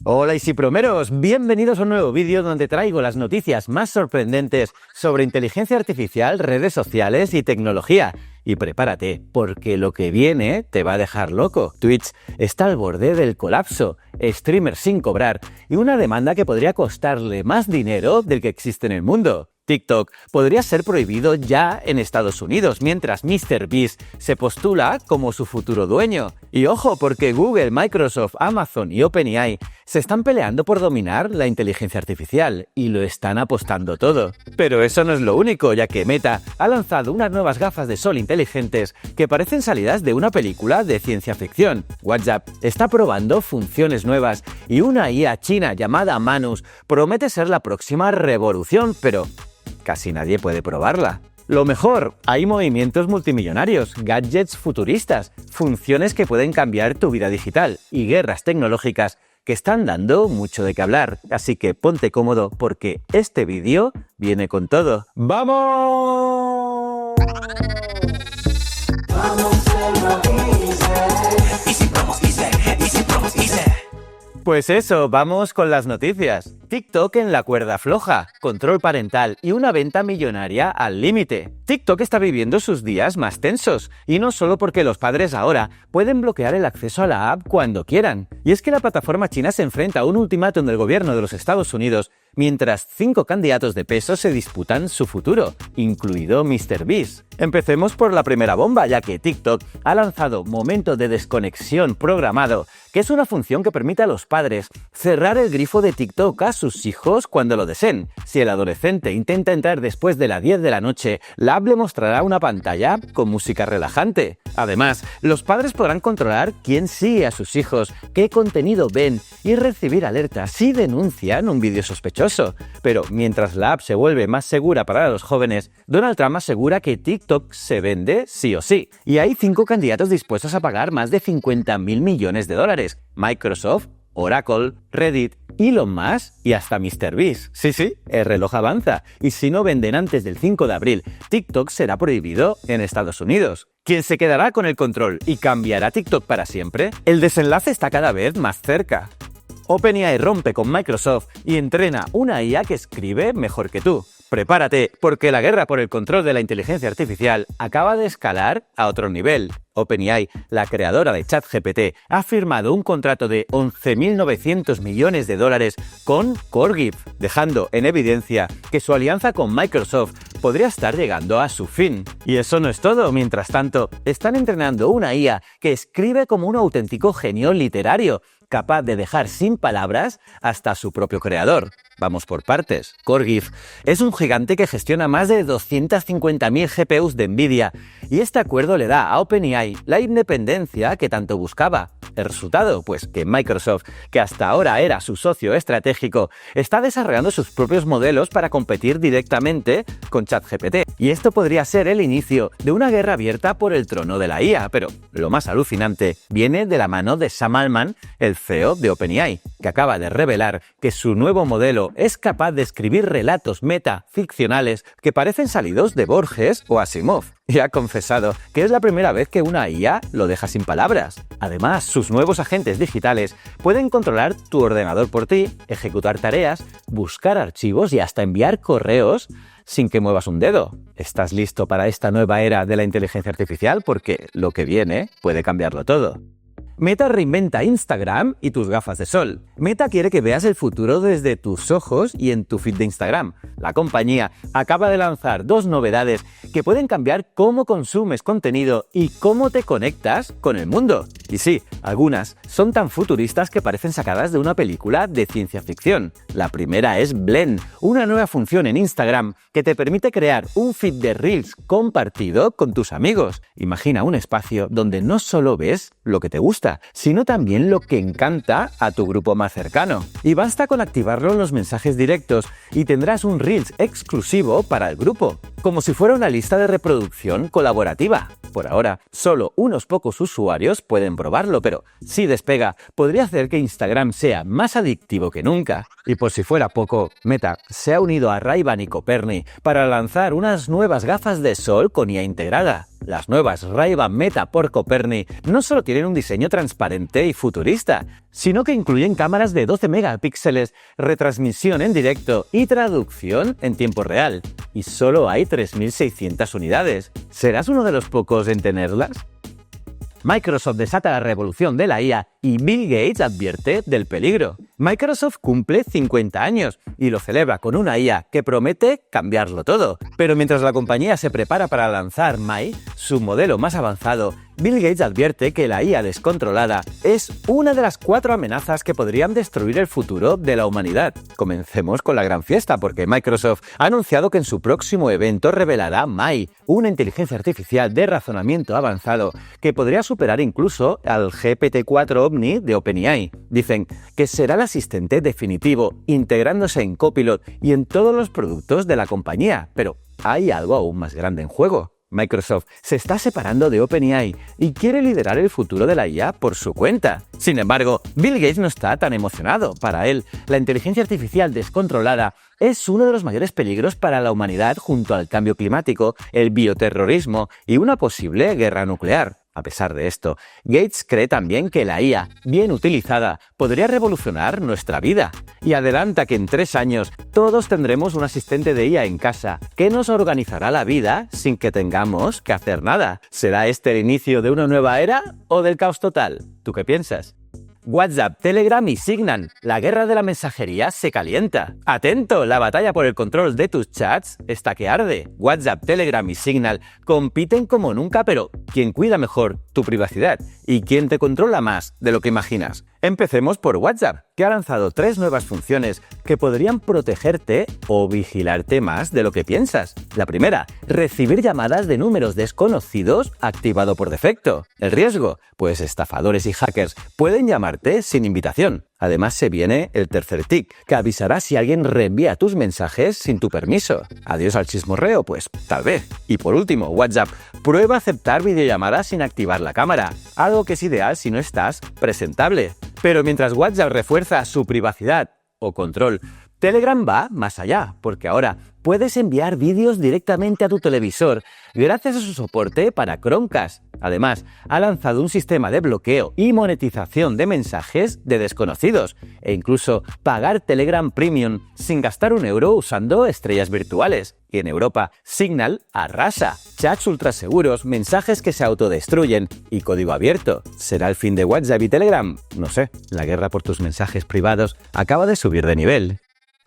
Hola Isiplomeros, bienvenidos a un nuevo vídeo donde traigo las noticias más sorprendentes sobre inteligencia artificial, redes sociales y tecnología. Y prepárate, porque lo que viene te va a dejar loco. Twitch está al borde del colapso, streamers sin cobrar y una demanda que podría costarle más dinero del que existe en el mundo. TikTok podría ser prohibido ya en Estados Unidos, mientras MrBeast se postula como su futuro dueño. Y ojo, porque Google, Microsoft, Amazon y OpenAI se están peleando por dominar la inteligencia artificial y lo están apostando todo. Pero eso no es lo único, ya que Meta ha lanzado unas nuevas gafas de sol inteligentes que parecen salidas de una película de ciencia ficción. WhatsApp está probando funciones nuevas y una IA china llamada Manus promete ser la próxima revolución, pero casi nadie puede probarla. Lo mejor, hay movimientos multimillonarios, gadgets futuristas, funciones que pueden cambiar tu vida digital y guerras tecnológicas que están dando mucho de qué hablar. Así que ponte cómodo porque este vídeo viene con todo. ¡Vamos! Pues eso, vamos con las noticias. TikTok en la cuerda floja, control parental y una venta millonaria al límite. TikTok está viviendo sus días más tensos, y no solo porque los padres ahora pueden bloquear el acceso a la app cuando quieran. Y es que la plataforma china se enfrenta a un ultimátum del gobierno de los Estados Unidos, mientras 5 candidatos de peso se disputan su futuro, incluido MrBeast. Empecemos por la primera bomba, ya que TikTok ha lanzado Momento de Desconexión Programado, que es una función que permite a los padres cerrar el grifo de TikTok a sus hijos cuando lo deseen. Si el adolescente intenta entrar después de las 10 de la noche, la app le mostrará una pantalla con música relajante. Además, los padres podrán controlar quién sigue a sus hijos, qué contenido ven y recibir alertas si denuncian un vídeo sospechoso. Pero mientras la app se vuelve más segura para los jóvenes, Donald Trump asegura que TikTok se vende sí o sí. Y hay 5 candidatos dispuestos a pagar más de 50.000 millones de dólares. Microsoft, Oracle, Reddit, Elon Musk y hasta MrBeast. Sí, el reloj avanza. Y si no venden antes del 5 de abril, TikTok será prohibido en Estados Unidos. ¿Quién se quedará con el control y cambiará TikTok para siempre? El desenlace está cada vez más cerca. OpenAI rompe con Microsoft y entrena una IA que escribe mejor que tú. Prepárate, porque la guerra por el control de la inteligencia artificial acaba de escalar a otro nivel. OpenAI, la creadora de ChatGPT, ha firmado un contrato de 11.900 millones de dólares con Corgif, dejando en evidencia que su alianza con Microsoft podría estar llegando a su fin. Y eso no es todo. Mientras tanto, están entrenando una IA que escribe como un auténtico genio literario, capaz de dejar sin palabras hasta a su propio creador. Vamos por partes. Corgif es un gigante que gestiona más de 250.000 GPUs de Nvidia, y este acuerdo le da a OpenAI la independencia que tanto buscaba. ¿El resultado? Pues que Microsoft, que hasta ahora era su socio estratégico, está desarrollando sus propios modelos para competir directamente con ChatGPT. Y esto podría ser el inicio de una guerra abierta por el trono de la IA, pero lo más alucinante viene de la mano de Sam Altman, el CEO de OpenAI, que acaba de revelar que su nuevo modelo es capaz de escribir relatos metaficcionales que parecen salidos de Borges o Asimov. Y ha confesado que es la primera vez que una IA lo deja sin palabras. Además, sus nuevos agentes digitales pueden controlar tu ordenador por ti, ejecutar tareas, buscar archivos y hasta enviar correos sin que muevas un dedo. ¿Estás listo para esta nueva era de la inteligencia artificial? Porque lo que viene puede cambiarlo todo. Meta reinventa Instagram y tus gafas de sol. Meta quiere que veas el futuro desde tus ojos y en tu feed de Instagram. La compañía acaba de lanzar 2 novedades que pueden cambiar cómo consumes contenido y cómo te conectas con el mundo. Y sí, algunas son tan futuristas que parecen sacadas de una película de ciencia ficción. La primera es Blend, una nueva función en Instagram que te permite crear un feed de Reels compartido con tus amigos. Imagina un espacio donde no solo ves lo que te gusta, sino también lo que encanta a tu grupo más cercano. Y basta con activarlo en los mensajes directos y tendrás un Reels exclusivo para el grupo, como si fuera una lista de reproducción colaborativa. Por ahora, solo unos pocos usuarios pueden probarlo, pero si despega, podría hacer que Instagram sea más adictivo que nunca. Y por si fuera poco, Meta se ha unido a Ray-Ban y Coperni para lanzar unas nuevas gafas de sol con IA integrada. Las nuevas Ray-Ban Meta por Copernic no solo tienen un diseño transparente y futurista, sino que incluyen cámaras de 12 megapíxeles, retransmisión en directo y traducción en tiempo real. Y solo hay 3.600 unidades. ¿Serás uno de los pocos en tenerlas? Microsoft desata la revolución de la IA y Bill Gates advierte del peligro. Microsoft cumple 50 años y lo celebra con una IA que promete cambiarlo todo. Pero mientras la compañía se prepara para lanzar Mai, su modelo más avanzado, Bill Gates advierte que la IA descontrolada es una de las 4 amenazas que podrían destruir el futuro de la humanidad. Comencemos con la gran fiesta, porque Microsoft ha anunciado que en su próximo evento revelará Mai, una inteligencia artificial de razonamiento avanzado que podría superar incluso al GPT-4 Omni de OpenAI. Dicen que será el asistente definitivo, integrándose en Copilot y en todos los productos de la compañía. Pero hay algo aún más grande en juego. Microsoft se está separando de OpenAI y quiere liderar el futuro de la IA por su cuenta. Sin embargo, Bill Gates no está tan emocionado. Para él, la inteligencia artificial descontrolada es uno de los mayores peligros para la humanidad junto al cambio climático, el bioterrorismo y una posible guerra nuclear. A pesar de esto, Gates cree también que la IA, bien utilizada, podría revolucionar nuestra vida. Y adelanta que en 3 años todos tendremos un asistente de IA en casa que nos organizará la vida sin que tengamos que hacer nada. ¿Será este el inicio de una nueva era o del caos total? ¿Tú qué piensas? WhatsApp, Telegram y Signal. La guerra de la mensajería se calienta. ¡Atento! La batalla por el control de tus chats está que arde. WhatsApp, Telegram y Signal compiten como nunca, pero ¿quién cuida mejor tu privacidad? ¿Y quién te controla más de lo que imaginas? Empecemos por WhatsApp, que ha lanzado 3 nuevas funciones que podrían protegerte o vigilarte más de lo que piensas. La primera, recibir llamadas de números desconocidos activado por defecto. El riesgo, pues estafadores y hackers pueden llamarte sin invitación. Además se viene el tercer tic, que avisará si alguien reenvía tus mensajes sin tu permiso. Adiós al chismorreo, pues tal vez. Y por último, WhatsApp prueba aceptar videollamadas sin activar la cámara, algo que es ideal si no estás presentable. Pero mientras WhatsApp refuerza su privacidad o control, Telegram va más allá, porque ahora puedes enviar vídeos directamente a tu televisor gracias a su soporte para Chromecast. Además, ha lanzado un sistema de bloqueo y monetización de mensajes de desconocidos e incluso pagar Telegram Premium sin gastar €1 usando estrellas virtuales. Y en Europa, Signal arrasa. Chats ultraseguros, mensajes que se autodestruyen y código abierto. ¿Será el fin de WhatsApp y Telegram? No sé, la guerra por tus mensajes privados acaba de subir de nivel.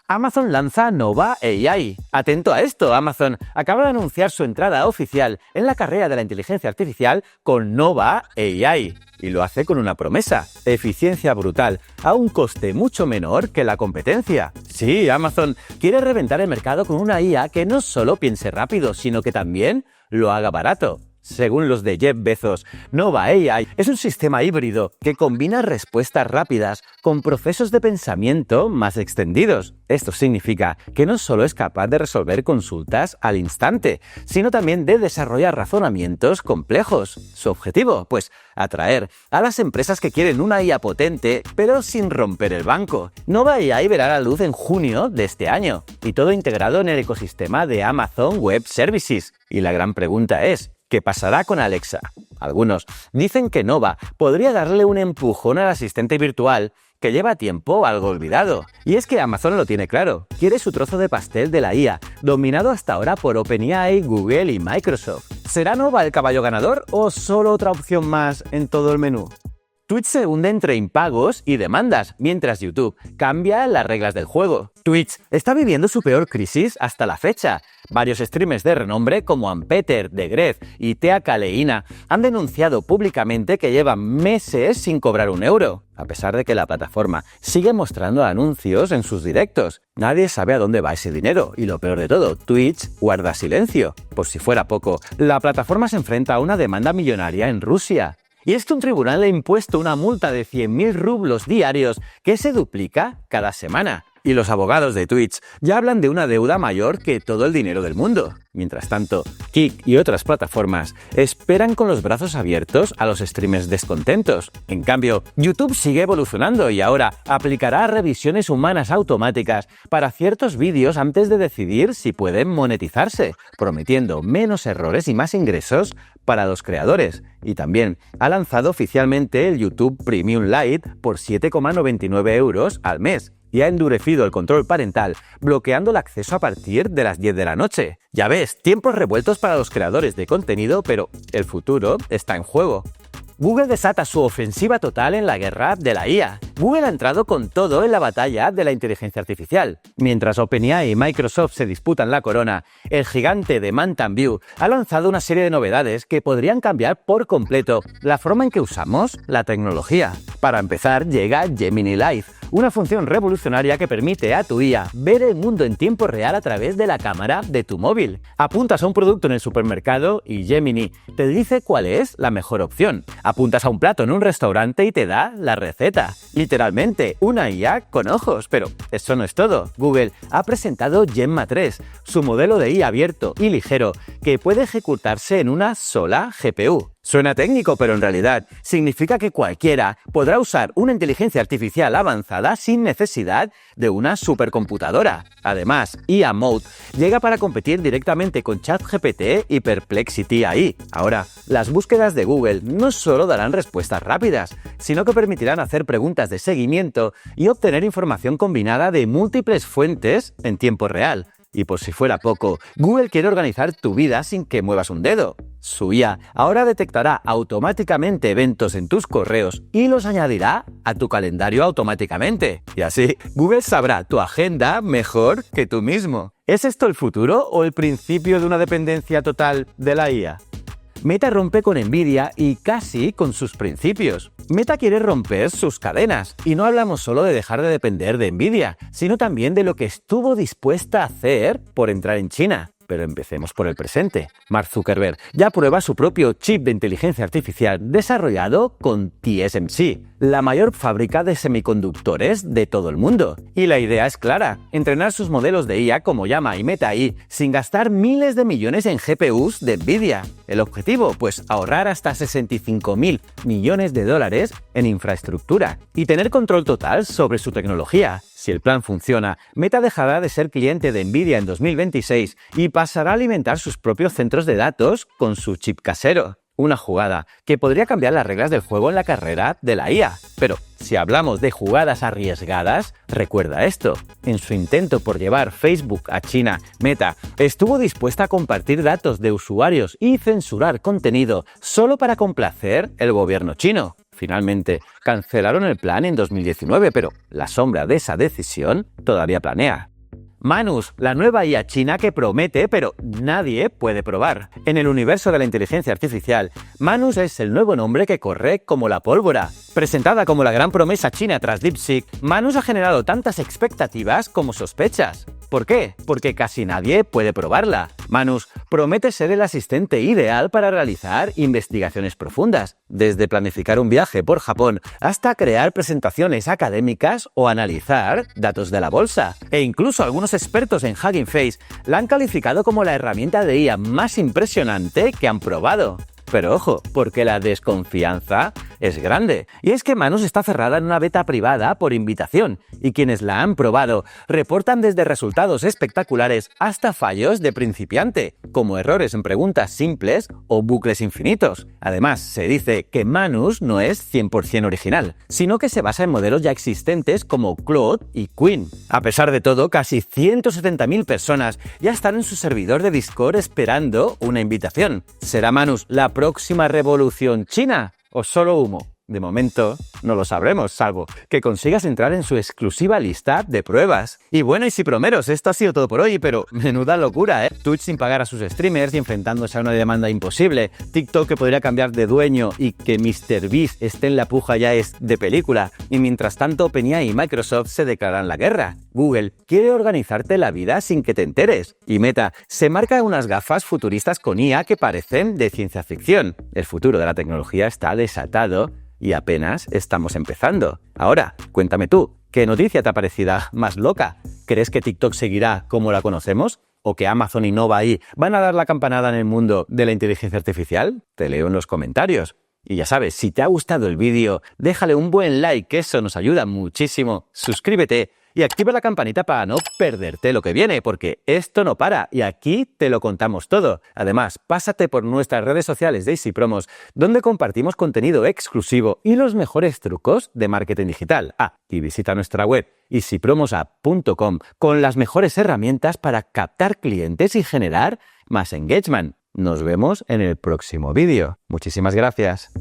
Amazon lanza Nova AI. Atento a esto, Amazon acaba de anunciar su entrada oficial en la carrera de la inteligencia artificial con Nova AI. Y lo hace con una promesa: eficiencia brutal, a un coste mucho menor que la competencia. Sí, Amazon quiere reventar el mercado con una IA que no solo piense rápido, sino que también lo haga barato. Según los de Jeff Bezos, Nova AI es un sistema híbrido que combina respuestas rápidas con procesos de pensamiento más extendidos. Esto significa que no solo es capaz de resolver consultas al instante, sino también de desarrollar razonamientos complejos. ¿Su objetivo? Pues atraer a las empresas que quieren una IA potente, pero sin romper el banco. Nova AI verá la luz en junio de este año, y todo integrado en el ecosistema de Amazon Web Services. Y la gran pregunta es: ¿qué pasará con Alexa? Algunos dicen que Nova podría darle un empujón al asistente virtual que lleva tiempo algo olvidado. Y es que Amazon lo tiene claro, quiere su trozo de pastel de la IA, dominado hasta ahora por OpenAI, Google y Microsoft. ¿Será Nova el caballo ganador o solo otra opción más en todo el menú? Twitch se hunde entre impagos y demandas, mientras YouTube cambia las reglas del juego. Twitch está viviendo su peor crisis hasta la fecha. Varios streamers de renombre como Ampeter, Degref y Tea Kaleina han denunciado públicamente que llevan meses sin cobrar €1, a pesar de que la plataforma sigue mostrando anuncios en sus directos. Nadie sabe a dónde va ese dinero y lo peor de todo, Twitch guarda silencio. Por si fuera poco, la plataforma se enfrenta a una demanda millonaria en Rusia. Y es que un tribunal le ha impuesto una multa de 100.000 rublos diarios que se duplica cada semana. Y los abogados de Twitch ya hablan de una deuda mayor que todo el dinero del mundo. Mientras tanto, Kick y otras plataformas esperan con los brazos abiertos a los streamers descontentos. En cambio, YouTube sigue evolucionando y ahora aplicará revisiones humanas automáticas para ciertos vídeos antes de decidir si pueden monetizarse, prometiendo menos errores y más ingresos para los creadores. Y también ha lanzado oficialmente el YouTube Premium Lite por 7,99 € al mes. Y ha endurecido el control parental, bloqueando el acceso a partir de las 10 de la noche. Ya ves, tiempos revueltos para los creadores de contenido, pero el futuro está en juego. Google desata su ofensiva total en la guerra de la IA. Google ha entrado con todo en la batalla de la inteligencia artificial. Mientras OpenAI y Microsoft se disputan la corona, el gigante de Mountain View ha lanzado una serie de novedades que podrían cambiar por completo la forma en que usamos la tecnología. Para empezar, llega Gemini Live, una función revolucionaria que permite a tu IA ver el mundo en tiempo real a través de la cámara de tu móvil. Apuntas a un producto en el supermercado y Gemini te dice cuál es la mejor opción. Apuntas a un plato en un restaurante y te da la receta. Literalmente, una IA con ojos. Pero eso no es todo. Google ha presentado Gemma 3, su modelo de IA abierto y ligero que puede ejecutarse en una sola GPU. Suena técnico, pero en realidad significa que cualquiera podrá usar una inteligencia artificial avanzada sin necesidad de una supercomputadora. Además, IA Mode llega para competir directamente con ChatGPT y Perplexity AI. Ahora, las búsquedas de Google no solo darán respuestas rápidas, sino que permitirán hacer preguntas de seguimiento y obtener información combinada de múltiples fuentes en tiempo real. Y por si fuera poco, Google quiere organizar tu vida sin que muevas un dedo. Su IA ahora detectará automáticamente eventos en tus correos y los añadirá a tu calendario automáticamente. Y así, Google sabrá tu agenda mejor que tú mismo. ¿Es esto el futuro o el principio de una dependencia total de la IA? Meta rompe con Nvidia y casi con sus principios. Meta quiere romper sus cadenas. Y no hablamos solo de dejar de depender de Nvidia, sino también de lo que estuvo dispuesta a hacer por entrar en China. Pero empecemos por el presente. Mark Zuckerberg ya prueba su propio chip de inteligencia artificial desarrollado con TSMC, la mayor fábrica de semiconductores de todo el mundo. Y la idea es clara, entrenar sus modelos de IA como Llama y Meta AI sin gastar miles de millones en GPUs de Nvidia. El objetivo, pues ahorrar hasta 65.000 millones de dólares en infraestructura y tener control total sobre su tecnología. Si el plan funciona, Meta dejará de ser cliente de Nvidia en 2026 y pasará a alimentar sus propios centros de datos con su chip casero. Una jugada que podría cambiar las reglas del juego en la carrera de la IA. Pero si hablamos de jugadas arriesgadas, recuerda esto. En su intento por llevar Facebook a China, Meta estuvo dispuesta a compartir datos de usuarios y censurar contenido solo para complacer el gobierno chino. Finalmente, cancelaron el plan en 2019, pero la sombra de esa decisión todavía planea. Manus, la nueva IA china que promete, pero nadie puede probar. En el universo de la inteligencia artificial, Manus es el nuevo nombre que corre como la pólvora. Presentada como la gran promesa china tras DeepSeek, Manus ha generado tantas expectativas como sospechas. ¿Por qué? Porque casi nadie puede probarla. Manus promete ser el asistente ideal para realizar investigaciones profundas, desde planificar un viaje por Japón hasta crear presentaciones académicas o analizar datos de la bolsa. E incluso algunos expertos en Hugging Face la han calificado como la herramienta de IA más impresionante que han probado. Pero ojo, porque la desconfianza es grande. Y es que Manus está cerrada en una beta privada por invitación, y quienes la han probado reportan desde resultados espectaculares hasta fallos de principiante, como errores en preguntas simples o bucles infinitos. Además, se dice que Manus no es 100% original, sino que se basa en modelos ya existentes como Claude y Quinn. A pesar de todo, casi 170.000 personas ya están en su servidor de Discord esperando una invitación. ¿Será Manus la próxima revolución china o solo humo? De momento no lo sabremos, salvo que consigas entrar en su exclusiva lista de pruebas. Y bueno, y si promeros, esto ha sido todo por hoy, pero menuda locura, ¿eh? Twitch sin pagar a sus streamers y enfrentándose a una demanda imposible. TikTok que podría cambiar de dueño y que MrBeast esté en la puja ya es de película. Y mientras tanto, OpenAI y Microsoft se declaran la guerra. Google quiere organizarte la vida sin que te enteres. Y Meta se marca unas gafas futuristas con IA que parecen de ciencia ficción. El futuro de la tecnología está desatado y apenas estamos empezando. Ahora, cuéntame tú, ¿Qué noticia te ha parecido más loca? ¿Crees que TikTok seguirá como la conocemos? ¿O que Amazon y Nova ahí van a dar la campanada en el mundo de la inteligencia artificial? Te leo en los comentarios. Y ya sabes, si te ha gustado el vídeo, déjale un buen like, que eso nos ayuda muchísimo. Suscríbete y activa la campanita para no perderte lo que viene, porque esto no para y aquí te lo contamos todo. Además, pásate por nuestras redes sociales de Easy Promos, donde compartimos contenido exclusivo y los mejores trucos de marketing digital. Y visita nuestra web easypromosapp.com con las mejores herramientas para captar clientes y generar más engagement. Nos vemos en el próximo vídeo. Muchísimas gracias.